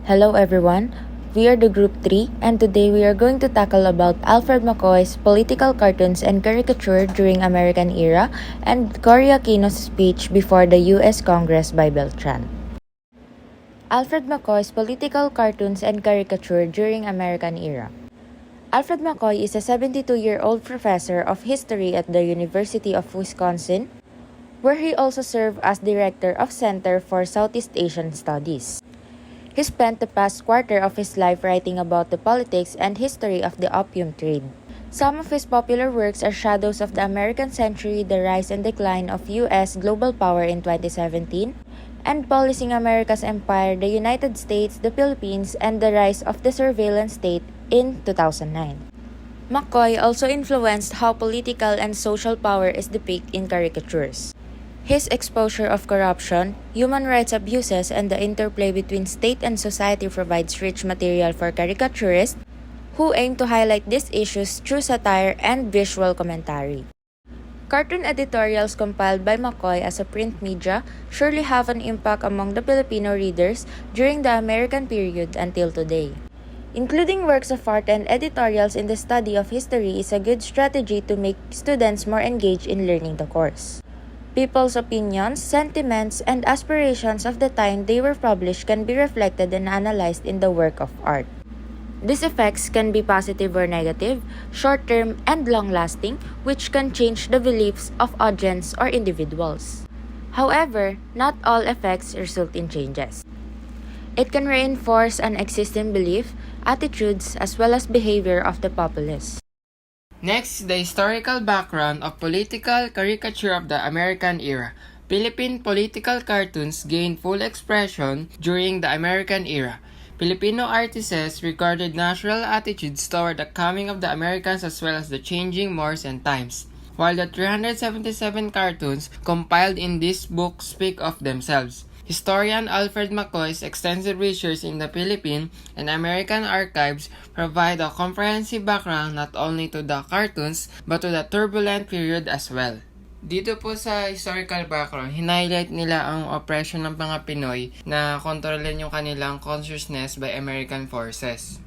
Hello everyone, we are the Group 3 and today we are going to tackle about Alfred McCoy's political cartoons and caricature during American era and Cory Aquino's speech before the US Congress by Beltran. Alfred McCoy's political cartoons and caricature during American era. Alfred McCoy is a 72-year-old professor of history at the University of Wisconsin, where he also served as director of Center for Southeast Asian Studies. He spent the past quarter of his life writing about the politics and history of the opium trade. Some of his popular works are Shadows of the American Century, The Rise and Decline of U.S. Global Power in 2017, and Policing America's Empire, the United States, the Philippines, and the Rise of the Surveillance State in 2009. McCoy also influenced how political and social power is depicted in caricatures. His exposure of corruption, human rights abuses, and the interplay between state and society provides rich material for caricaturists who aim to highlight these issues through satire and visual commentary. Cartoon editorials compiled by McCoy as a print media surely have an impact among the Filipino readers during the American period until today. Including works of art and editorials in the study of history is a good strategy to make students more engaged in learning the course. People's opinions, sentiments, and aspirations of the time they were published can be reflected and analyzed in the work of art. These effects can be positive or negative, short-term and long-lasting, which can change the beliefs of audience or individuals. However, not all effects result in changes. It can reinforce an existing belief, attitudes, as well as behavior of the populace. Next, the historical background of political caricature of the American era. Philippine political cartoons gained full expression during the American era. Filipino artists recorded natural attitudes toward the coming of the Americans as well as the changing mores and times, while the 377 cartoons compiled in this book speak of themselves. Historian Alfred McCoy's extensive research in the Philippine and American archives provide a comprehensive background not only to the cartoons but to the turbulent period as well. Dito po sa historical background, highlight nila ang oppression ng mga Pinoy na kontrolin yung kanilang consciousness by American forces.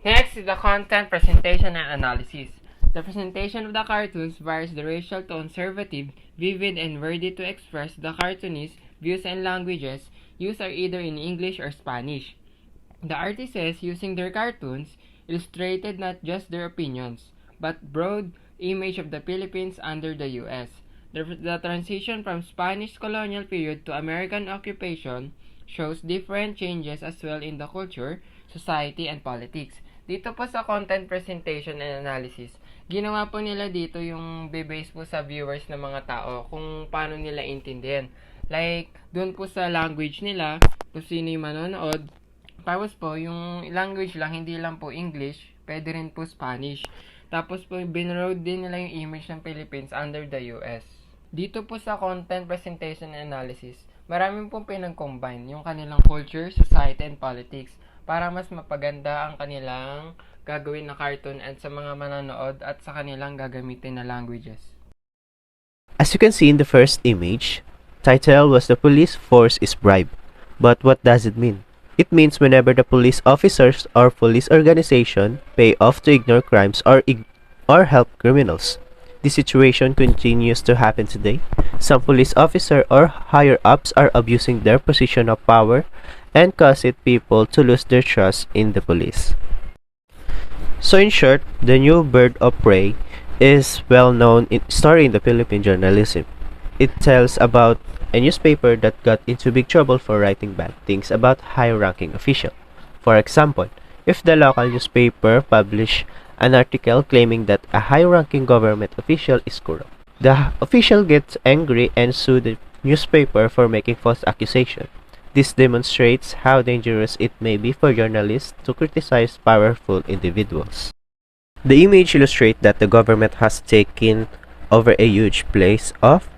Next is the content, presentation, and analysis. The presentation of the cartoons varies the racial to conservative, vivid, and worthy to express the cartoonist views and languages used are either in English or Spanish. The artists using their cartoons illustrated not just their opinions, but broad image of the Philippines under the U.S. The transition from Spanish colonial period to American occupation shows different changes as well in the culture, society, and politics. Dito po sa content presentation and analysis, ginawa po nila dito yung base po sa viewers ng mga tao kung paano nila intindihan. Like, doon po sa language nila, kung sino yung manonood. Tapos po, yung language lang, hindi lang po English, pwede rin po Spanish. Tapos po, binroad din nila yung image ng Philippines under the US. Dito po sa content presentation and analysis, maraming pong pinag-combine yung kanilang culture, society, and politics para mas mapaganda ang kanilang gagawin na cartoon at sa mga manonood at sa kanilang gagamitin na languages. As you can see in the first image, title was The Police Force is Bribe. But what does it mean? It means whenever the police officers or police organization pay off to ignore crimes or help criminals. This situation continues to happen today. Some police officer or higher-ups are abusing their position of power and causing people to lose their trust in the police. So in short, the new bird of prey is well-known story in the Philippine journalism. It tells about a newspaper that got into big trouble for writing bad things about high-ranking official. For example, if the local newspaper published an article claiming that a high-ranking government official is corrupt, the official gets angry and sued the newspaper for making false accusation. This demonstrates how dangerous it may be for journalists to criticize powerful individuals. The image illustrates that the government has taken over a huge place of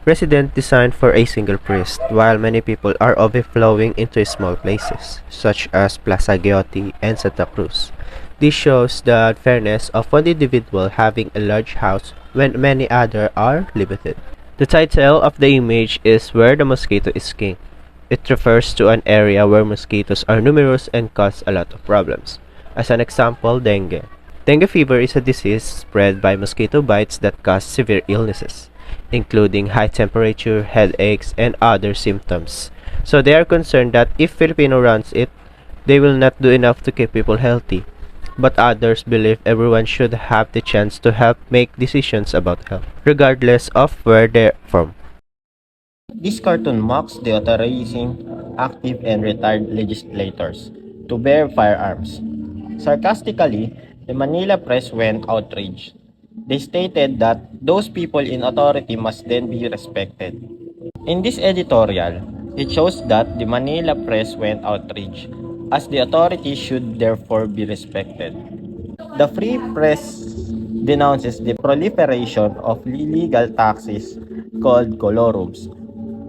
resident designed for a single priest, while many people are overflowing into small places, such as Plaza Giotti and Santa Cruz. This shows the unfairness of one individual having a large house when many others are limited. The title of the image is Where the Mosquito is King. It refers to an area where mosquitoes are numerous and cause a lot of problems. As an example, dengue. Dengue fever is a disease spread by mosquito bites that cause severe illnesses, including high temperature, headaches, and other symptoms. So they are concerned that if Filipino runs it, they will not do enough to keep people healthy. But others believe everyone should have the chance to help make decisions about health, regardless of where they're from. This cartoon mocks the authorizing active and retired legislators to bear firearms. Sarcastically, the Manila press went outraged. They stated that those people in authority must then be respected. In this editorial, it shows that the Manila press went outraged, as the authority should therefore be respected. The Free Press denounces the proliferation of illegal taxis called colorums,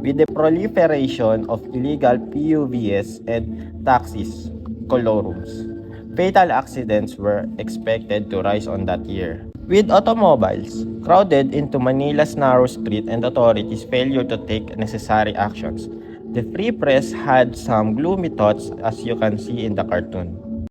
with the proliferation of illegal PUVs and taxis colorums. Fatal accidents were expected to rise on that year. With automobiles crowded into Manila's narrow street and authorities' failure to take necessary actions, the Free Press had some gloomy thoughts as you can see in the cartoon.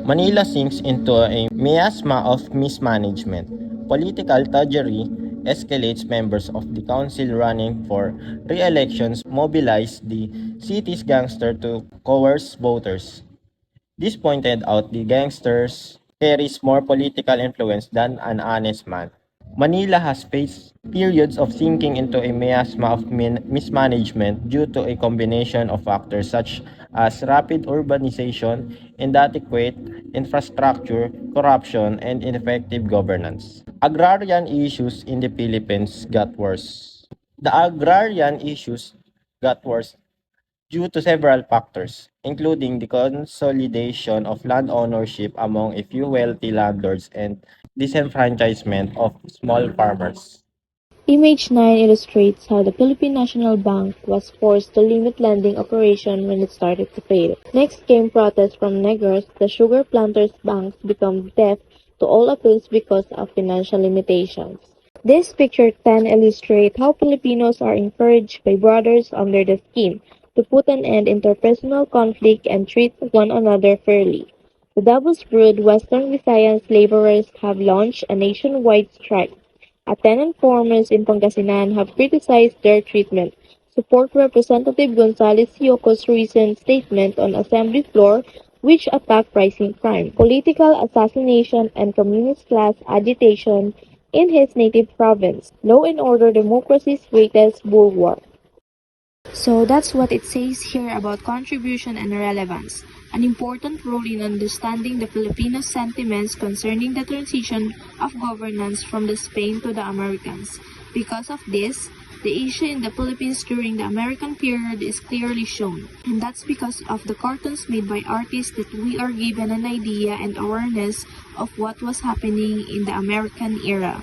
Manila sinks into a miasma of mismanagement. Political tuggery escalates. Members of the council running for re-elections mobilize the city's gangster to coerce voters. This pointed out the gangsters carries more political influence than an honest man. Manila has faced periods of sinking into a miasma of mismanagement due to a combination of factors such as rapid urbanization, inadequate infrastructure, corruption, and ineffective governance. Agrarian issues in the Philippines got worse. The agrarian issues got worse due to several factors, including the consolidation of land ownership among a few wealthy landlords and disenfranchisement of small farmers. Image 9 illustrates how the Philippine National Bank was forced to limit lending operation when it started to fail. Next came protests from Negros. The sugar planters' banks became deaf to all appeals because of financial limitations. This picture 10 illustrates how Filipinos are encouraged by brothers under the scheme to put an end to interpersonal conflict and treat one another fairly. The Davos Brood Western Visayas laborers have launched a nationwide strike. A tenant farmers in Pangasinan have criticized their treatment. Support Representative Gonzales Yoco's recent statement on assembly floor which attacked rising crime, political assassination, and communist class agitation in his native province. Law and order democracy's greatest bulwark. So that's what it says here about contribution and relevance. An important role in understanding the Filipino sentiments concerning the transition of governance from the Spain to the Americans. Because of this, the issue in the Philippines during the American period is clearly shown. And that's because of the cartoons made by artists that we are given an idea and awareness of what was happening in the American era.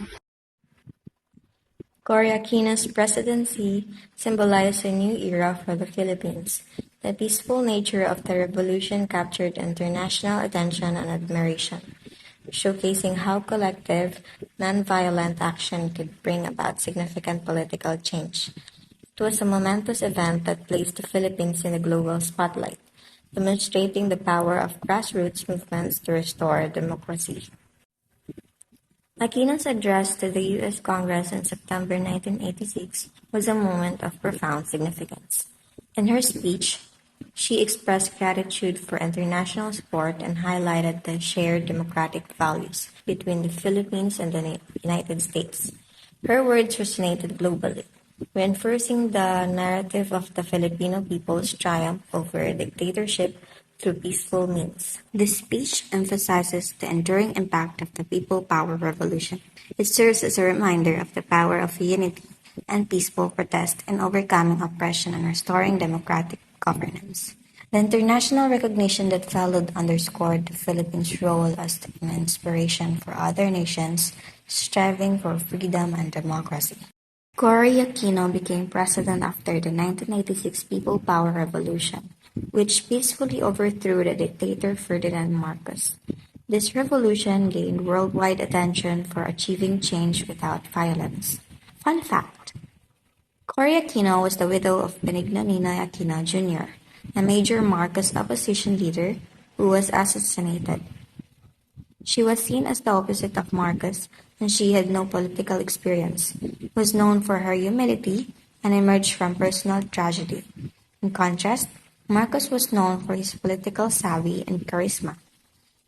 Cory Aquino's presidency symbolized a new era for the Philippines. The peaceful nature of the revolution captured international attention and admiration, showcasing how collective, nonviolent action could bring about significant political change. It was a momentous event that placed the Philippines in the global spotlight, demonstrating the power of grassroots movements to restore democracy. Aquino's address to the U.S. Congress in September 1986 was a moment of profound significance. In her speech, she expressed gratitude for international support and highlighted the shared democratic values between the Philippines and the United States. Her words resonated globally, reinforcing the narrative of the Filipino people's triumph over dictatorship through peaceful means. This speech emphasizes the enduring impact of the People Power Revolution. It serves as a reminder of the power of unity and peaceful protest in overcoming oppression and restoring democratic governance. The international recognition that followed underscored the Philippines' role as an inspiration for other nations striving for freedom and democracy. Cory Aquino became president after the 1986 People Power Revolution, which peacefully overthrew the dictator Ferdinand Marcos. This revolution gained worldwide attention for achieving change without violence. Fun fact: Cory Aquino was the widow of Benigno Ninoy Aquino Jr., a major Marcos opposition leader who was assassinated. She was seen as the opposite of Marcos, and she had no political experience, was known for her humility, and emerged from personal tragedy. In contrast, Marcos was known for his political savvy and charisma.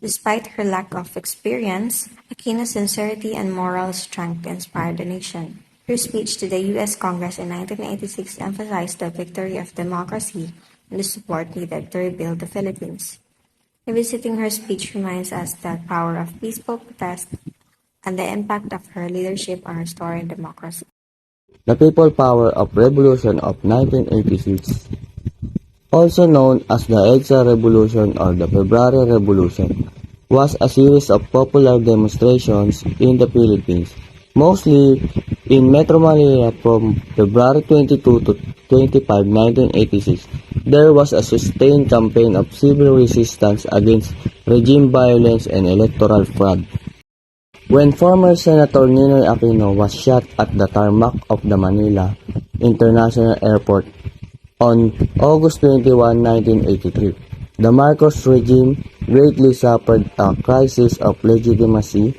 Despite her lack of experience, Aquino's sincerity and moral strength inspired the nation. Her speech to the U.S. Congress in 1986 emphasized the victory of democracy and the support needed to rebuild the Philippines. Revisiting her speech reminds us the power of peaceful protest and the impact of her leadership on restoring democracy. The People Power of Revolution of 1986, also known as the EDSA Revolution or the February Revolution, was a series of popular demonstrations in the Philippines, mostly in Metro Manila from February 22 to 25, 1986. There was a sustained campaign of civil resistance against regime violence and electoral fraud. When former Senator Ninoy Aquino was shot at the tarmac of the Manila International Airport on August 21, 1983, the Marcos regime greatly suffered a crisis of legitimacy.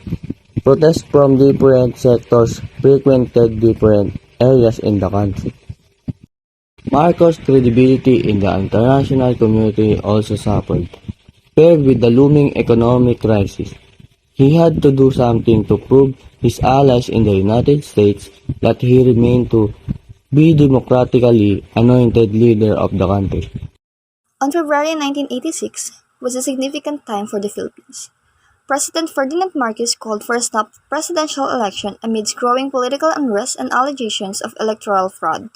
Protests from different sectors frequented different areas in the country. Marcos' credibility in the international community also suffered. Paired with the looming economic crisis, he had to do something to prove his allies in the United States that he remained to be democratically anointed leader of the country. On February 1986 was a significant time for the Philippines. President Ferdinand Marcos called for a snap presidential election amidst growing political unrest and allegations of electoral fraud.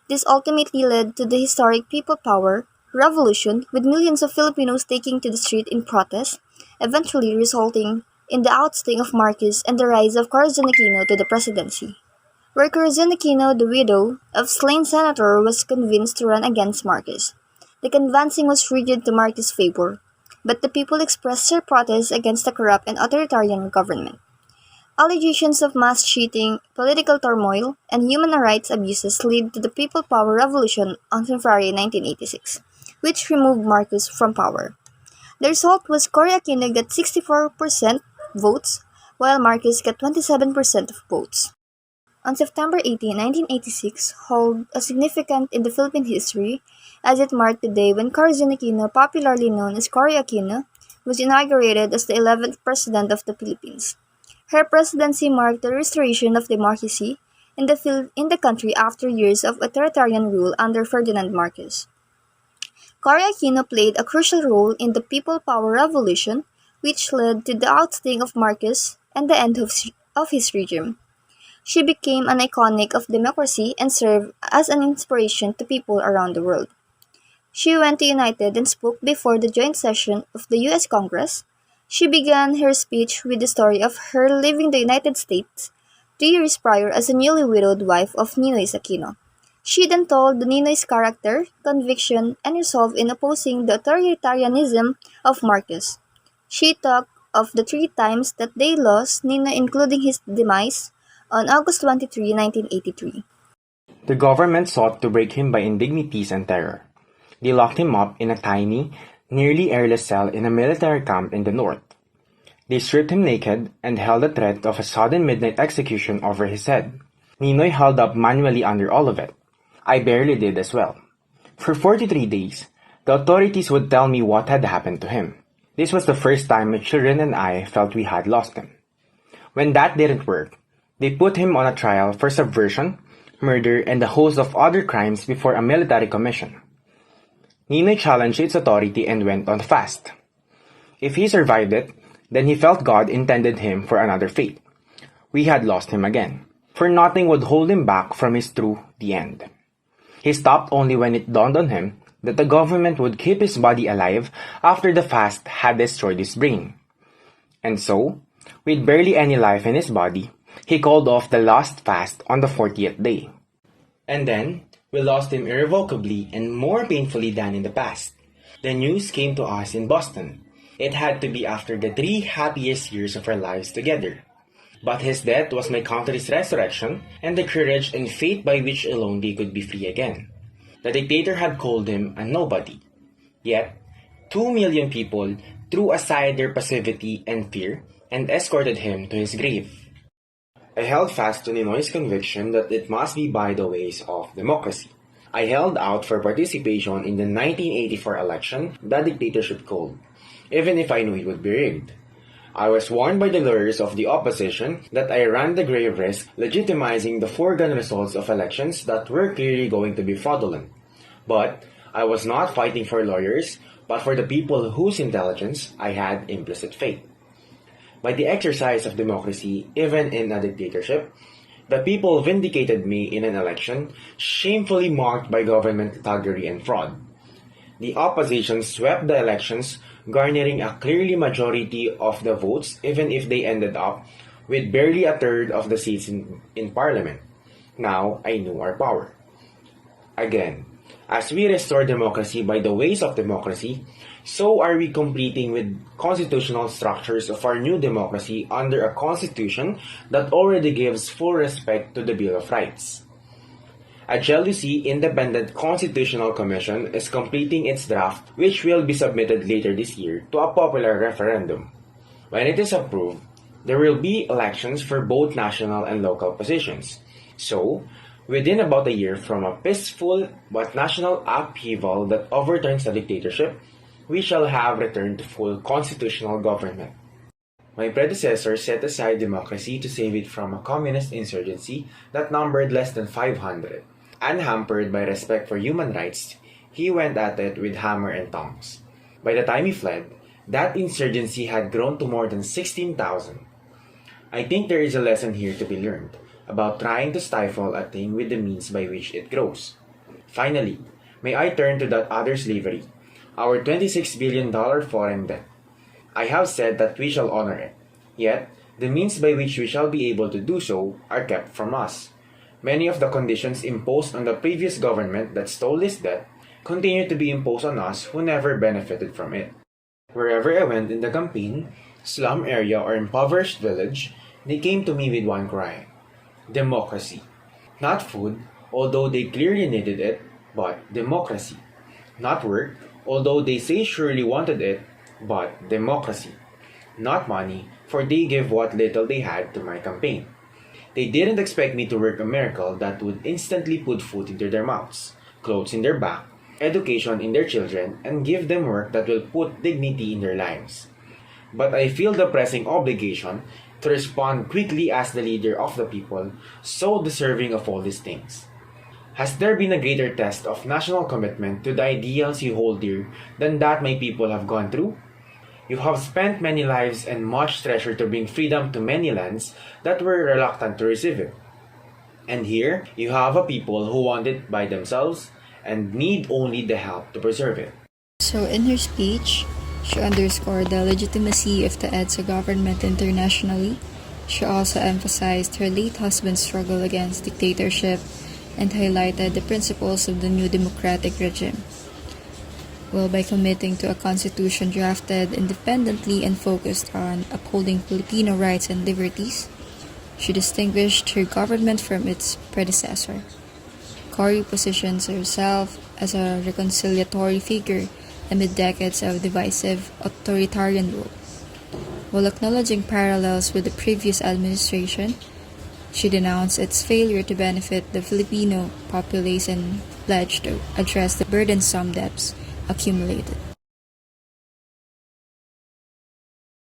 This ultimately led to the historic People Power Revolution, with millions of Filipinos taking to the street in protest, eventually resulting in the ousting of Marcos and the rise of Corazon Aquino to the presidency. Where Corazon Aquino, the widow of slain senator, was convinced to run against Marcos. The canvassing was rigid to Marcos' favor, but the people expressed their protest against the corrupt and authoritarian government. Allegations of mass cheating, political turmoil, and human rights abuses led to the People Power Revolution on February 1986, which removed Marcos from power. The result was Cory Aquino got 64% votes, while Marcos got 27% of votes. On September 18, 1986, hold a significant in the Philippine history, as it marked the day when Corazon Aquino, popularly known as Cory Aquino, was inaugurated as the 11th President of the Philippines. Her presidency marked the restoration of democracy in the country after years of authoritarian rule under Ferdinand Marcos. Cory Aquino played a crucial role in the People Power Revolution, which led to the ousting of Marcos and the end of his regime. She became an iconic of democracy and served as an inspiration to people around the world. She went to United and spoke before the joint session of the U.S. Congress. She began her speech with the story of her leaving the United States 2 years prior as a newly widowed wife of Ninoy Aquino. She then told the Ninoy's character, conviction, and resolve in opposing the authoritarianism of Marcos. She talked of the 3 times that they lost Ninoy, including his demise on August 23, 1983. The government sought to break him by indignities and terror. They locked him up in a tiny, nearly airless cell in a military camp in the north. They stripped him naked and held the threat of a sudden midnight execution over his head. Ninoy held up manually under all of it. I barely did as well. For 43 days, the authorities would tell me what had happened to him. This was the first time my children and I felt we had lost him. When that didn't work, they put him on a trial for subversion, murder, and a host of other crimes before a military commission. Ninoy challenged its authority and went on fast. If he survived it, then he felt God intended him for another fate. We had lost him again, for nothing would hold him back from his true the end. He stopped only when it dawned on him that the government would keep his body alive after the fast had destroyed his brain. And so, with barely any life in his body, he called off the last fast on the 40th day. And then, we lost him irrevocably and more painfully than in the past. The news came to us in Boston. It had to be after the 3 happiest years of our lives together. But his death was my country's resurrection and the courage and faith by which alone they could be free again. The dictator had called him a nobody. Yet, 2 million people threw aside their passivity and fear and escorted him to his grave. I held fast to Ninoy's conviction that it must be by the ways of democracy. I held out for participation in the 1984 election the dictatorship called, even if I knew it would be rigged. I was warned by the lawyers of the opposition that I ran the grave risk legitimizing the foregone results of elections that were clearly going to be fraudulent. But I was not fighting for lawyers, but for the people whose intelligence I had implicit faith. By the exercise of democracy, even in a dictatorship, the people vindicated me in an election shamefully marked by government thuggery and fraud. The opposition swept the elections, garnering a clearly majority of the votes even if they ended up with barely a third of the seats in parliament. Now I knew our power. Again, as we restore democracy by the ways of democracy, so are we completing with constitutional structures of our new democracy under a constitution that already gives full respect to the Bill of Rights. A jealousy independent constitutional commission is completing its draft, which will be submitted later this year to a popular referendum. When it is approved, there will be elections for both national and local positions. So, within about a year from a peaceful but national upheaval that overturns the dictatorship, we shall have returned to full constitutional government. My predecessor set aside democracy to save it from a communist insurgency that numbered less than 500. Unhampered by respect for human rights, he went at it with hammer and tongs. By the time he fled, that insurgency had grown to more than 16,000. I think there is a lesson here to be learned about trying to stifle a thing with the means by which it grows. Finally, may I turn to that other slavery, our $26 billion foreign debt. I have said that we shall honor it, yet the means by which we shall be able to do so are kept from us. Many of the conditions imposed on the previous government that stole this debt continue to be imposed on us who never benefited from it. Wherever I went in the campaign, slum area or impoverished village, they came to me with one cry: democracy. Not food, although they clearly needed it, but democracy. Not work, although they say surely wanted it, but democracy. Not money, for they gave what little they had to my campaign. They didn't expect me to work a miracle that would instantly put food into their mouths, clothes in their back, education in their children, and give them work that will put dignity in their lives. But I feel the pressing obligation to respond quickly as the leader of the people, so deserving of all these things. Has there been a greater test of national commitment to the ideals you hold dear than that my people have gone through? You have spent many lives and much treasure to bring freedom to many lands that were reluctant to receive it. And here, you have a people who want it by themselves and need only the help to preserve it. So in her speech, she underscored the legitimacy of the EDSA government internationally. She also emphasized her late husband's struggle against dictatorship and highlighted the principles of the new democratic regime. Well, by committing to a constitution drafted independently and focused on upholding Filipino rights and liberties, she distinguished her government from its predecessor. Cory positions herself as a reconciliatory figure amid decades of divisive authoritarian rule. While acknowledging parallels with the previous administration, she denounced its failure to benefit the Filipino population and pledged to address the burdensome debts accumulated.